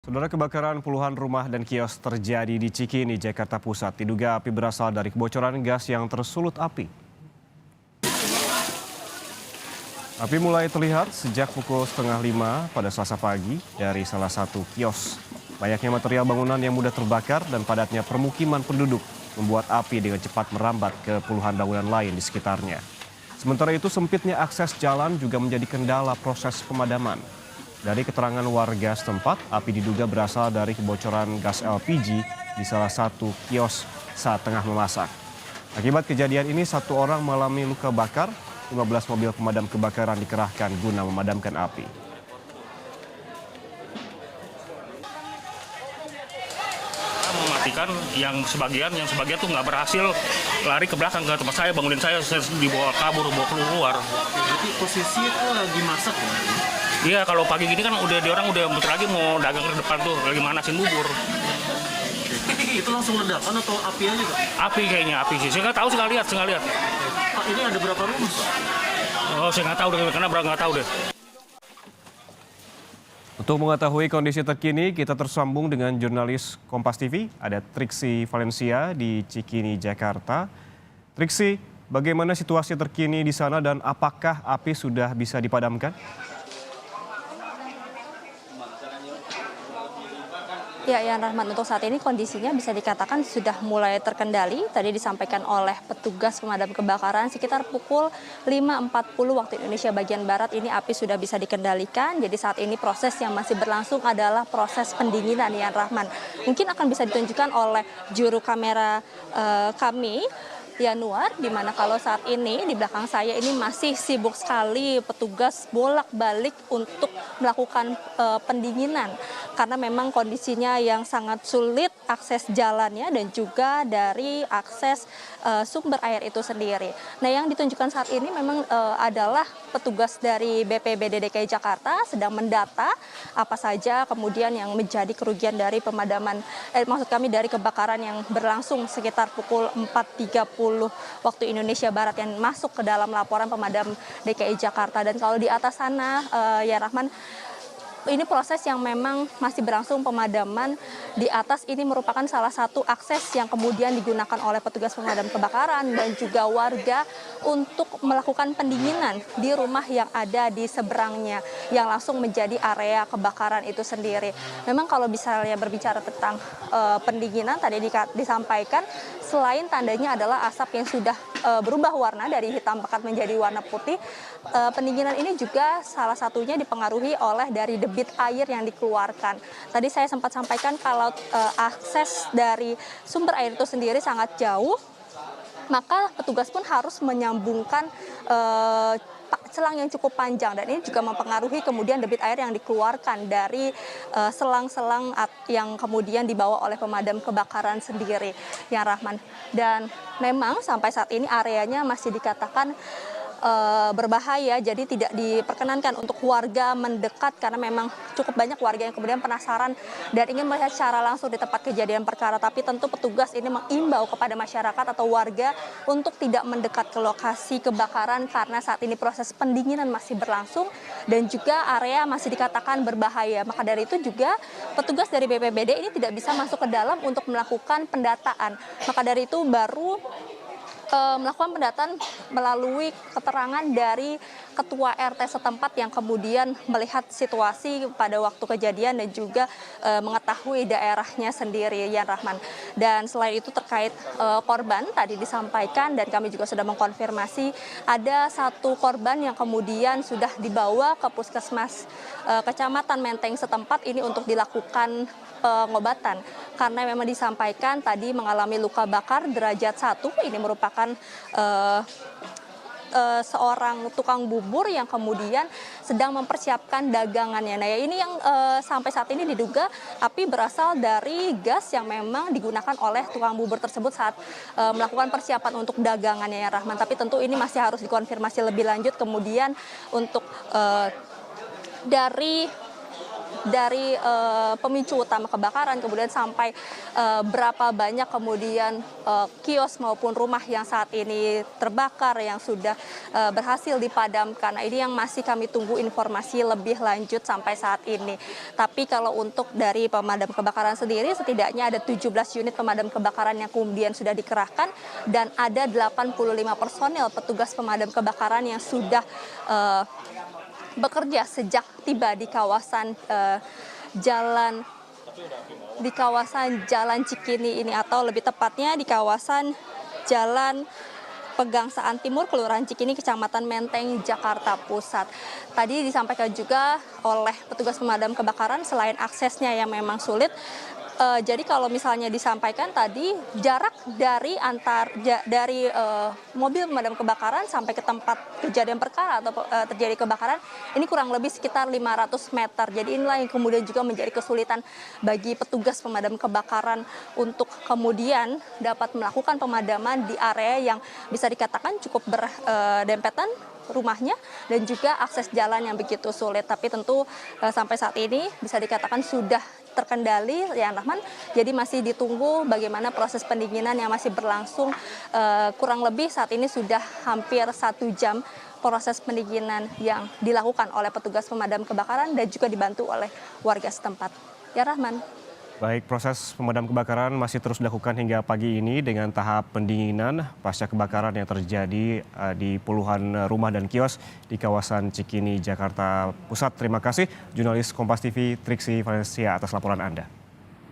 Saudara, kebakaran puluhan rumah dan kios terjadi di Cikini, Jakarta Pusat. Diduga api berasal dari kebocoran gas yang tersulut api. Api mulai terlihat sejak pukul setengah 5 pada Selasa pagi dari salah satu kios. Banyaknya material bangunan yang mudah terbakar dan padatnya permukiman penduduk membuat api dengan cepat merambat ke puluhan bangunan lain di sekitarnya. Sementara itu, sempitnya akses jalan juga menjadi kendala proses pemadaman. Dari keterangan warga setempat, api diduga berasal dari kebocoran gas LPG di salah satu kios saat tengah memasak. Akibat kejadian ini, satu orang mengalami luka bakar, 15 mobil pemadam kebakaran dikerahkan guna memadamkan api. Mematikan yang sebagian tuh nggak berhasil lari ke belakang ke tempat saya, bangunin saya dibawa kabur, bawa keluar. Jadi posisi itu lagi masak ya? Iya, kalau pagi gini kan orang udah bentar lagi mau dagang ke depan tuh, lagi manasin bubur. Itu langsung ledakan atau api aja, Pak? Api kayaknya, api sih. Saya nggak tahu, saya nggak lihat. Pak, ini ada berapa rumah, Pak? Oh, saya nggak tahu deh, karena nggak tahu deh. Untuk mengetahui kondisi terkini, kita tersambung dengan jurnalis Kompas TV, ada Triksi Valencia di Cikini, Jakarta. Triksi, bagaimana situasi terkini di sana dan apakah api sudah bisa dipadamkan? Ya, Yan Rahman, untuk saat ini kondisinya bisa dikatakan sudah mulai terkendali. Tadi disampaikan oleh petugas pemadam kebakaran sekitar pukul 5.40 waktu Indonesia bagian Barat ini api sudah bisa dikendalikan. Jadi saat ini proses yang masih berlangsung adalah proses pendinginan, Yan Rahman. Mungkin akan bisa ditunjukkan oleh juru kamera kami, Yanuar, di mana kalau saat ini di belakang saya ini masih sibuk sekali petugas bolak-balik untuk melakukan pendinginan karena memang kondisinya yang sangat sulit akses jalannya dan juga dari akses sumber air itu sendiri. Nah, yang ditunjukkan saat ini memang adalah petugas dari BPBD DKI Jakarta sedang mendata apa saja kemudian yang menjadi kerugian dari pemadaman, maksud kami dari kebakaran yang berlangsung sekitar pukul 4.30 waktu Indonesia Barat yang masuk ke dalam laporan pemadam DKI Jakarta. Dan kalau di atas sana, ya Rahman, ini proses yang memang masih berlangsung pemadaman. Di atas ini merupakan salah satu akses yang kemudian digunakan oleh petugas pemadam kebakaran dan juga warga untuk melakukan pendinginan di rumah yang ada di seberangnya yang langsung menjadi area kebakaran itu sendiri. Memang kalau misalnya berbicara tentang pendinginan tadi disampaikan, selain tandanya adalah asap yang sudah berubah warna dari hitam pekat menjadi warna putih, pendinginan ini juga salah satunya dipengaruhi oleh dari debit air yang dikeluarkan. Tadi saya sempat sampaikan kalau akses dari sumber air itu sendiri sangat jauh, maka petugas pun harus menyambungkan selang yang cukup panjang, dan ini juga mempengaruhi kemudian debit air yang dikeluarkan dari selang-selang yang kemudian dibawa oleh pemadam kebakaran sendiri, ya Rahman. Dan memang sampai saat ini areanya masih dikatakan berbahaya, jadi tidak diperkenankan untuk warga mendekat karena memang cukup banyak warga yang kemudian penasaran dan ingin melihat secara langsung di tempat kejadian perkara. Tapi tentu petugas ini mengimbau kepada masyarakat atau warga untuk tidak mendekat ke lokasi kebakaran karena saat ini proses pendinginan masih berlangsung dan juga area masih dikatakan berbahaya. Maka dari itu juga petugas dari BPBD ini tidak bisa masuk ke dalam untuk melakukan pendataan. Maka dari itu baru melakukan pendataan melalui keterangan dari ketua RT setempat yang kemudian melihat situasi pada waktu kejadian dan juga mengetahui daerahnya sendiri, Yan Rahman. Dan selain itu terkait korban tadi disampaikan dan kami juga sudah mengkonfirmasi ada satu korban yang kemudian sudah dibawa ke puskesmas Kecamatan Menteng setempat ini untuk dilakukan pengobatan karena memang disampaikan tadi mengalami luka bakar derajat 1. Ini merupakan seorang tukang bubur yang kemudian sedang mempersiapkan dagangannya. Nah, ya ini yang sampai saat ini diduga api berasal dari gas yang memang digunakan oleh tukang bubur tersebut saat melakukan persiapan untuk dagangannya, ya Rahman. Tapi tentu ini masih harus dikonfirmasi lebih lanjut kemudian untuk dari dari pemicu utama kebakaran, kemudian sampai berapa banyak kemudian kios maupun rumah yang saat ini terbakar yang sudah berhasil dipadamkan. Nah, ini yang masih kami tunggu informasi lebih lanjut sampai saat ini. Tapi kalau untuk dari pemadam kebakaran sendiri, setidaknya ada 17 unit pemadam kebakaran yang kemudian sudah dikerahkan dan ada 85 personel petugas pemadam kebakaran yang sudah bekerja sejak tiba di kawasan Jalan Cikini ini, atau lebih tepatnya di kawasan Jalan Pegangsaan Timur, Kelurahan Cikini, Kecamatan Menteng, Jakarta Pusat. Tadi disampaikan juga oleh petugas pemadam kebakaran selain aksesnya yang memang sulit, jadi kalau misalnya disampaikan tadi jarak dari mobil pemadam kebakaran sampai ke tempat kejadian perkara atau terjadi kebakaran ini kurang lebih sekitar 500 meter. Jadi inilah yang kemudian juga menjadi kesulitan bagi petugas pemadam kebakaran untuk kemudian dapat melakukan pemadaman di area yang bisa dikatakan cukup berdempetan rumahnya dan juga akses jalan yang begitu sulit. Tapi tentu sampai saat ini bisa dikatakan sudah terkendali, ya Rahman. Jadi masih ditunggu bagaimana proses pendinginan yang masih berlangsung kurang lebih saat ini sudah hampir 1 jam proses pendinginan yang dilakukan oleh petugas pemadam kebakaran dan juga dibantu oleh warga setempat. Ya Rahman. Baik, proses pemadam kebakaran masih terus dilakukan hingga pagi ini dengan tahap pendinginan pasca kebakaran yang terjadi di puluhan rumah dan kios di kawasan Cikini, Jakarta Pusat. Terima kasih jurnalis Kompas TV Triksi Valencia atas laporan Anda.